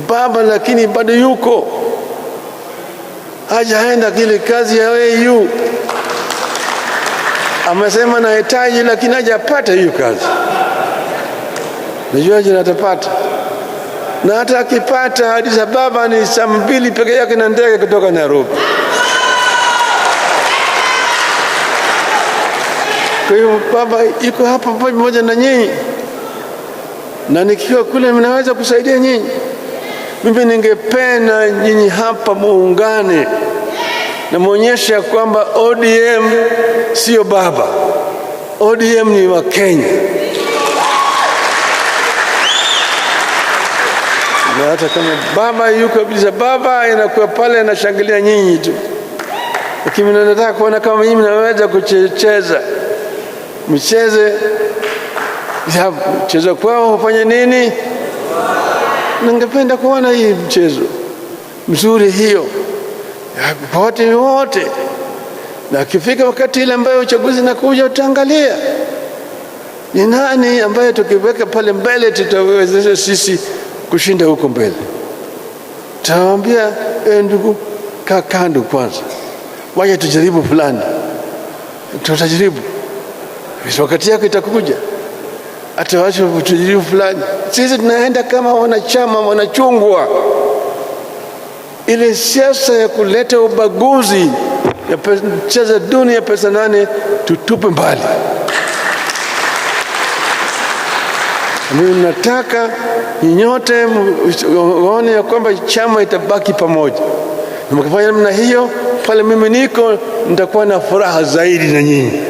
baba lakini bado yuko hajaenda kile kazi ya AU. Amesema nahitaji lakini hajapata hiyo kazi. Najua jina atapata, na hata akipata Addis Ababa ni saa 2 peke yake na ndege kutoka Nairobi. Kwa hiyo baba yuko hapa pamoja na nyinyi, na nikiwa kule mnaweza kusaidia nyinyi. Mimi ningependa nyinyi hapa muungane na muonyesha kwamba ODM sio baba. ODM ni wa Kenya. Na hata kama baba yuko kabisa, baba inakuwa pale anashangilia nyinyi tu. Lakini nataka kuona kama nyinyi mnaweza kucheza. Mcheze. Mchezo kwao ufanye nini? Ningependa kuona hii mchezo mzuri hiyo wote. Na kifika wakati ile ambayo uchaguzi nakuja, utaangalia ni nani ambaye tukiweka pale mbele tutawezesha sisi kushinda huko mbele. Tawaambia ndugu, kaa kando kwanza, waje tujaribu fulani. Tutajaribu, wakati yako itakuja, atawacha tujaribu fulani. Sisi tunaenda kama wanachama wanachungwa. Ile siasa ya kuleta ubaguzi ya cheza dunia ya pesa nane tutupe mbali. Mimi nataka nyote waone ya kwamba chama itabaki pamoja. Na mkifanya namna hiyo, pale mimi niko nitakuwa na furaha zaidi na nyinyi.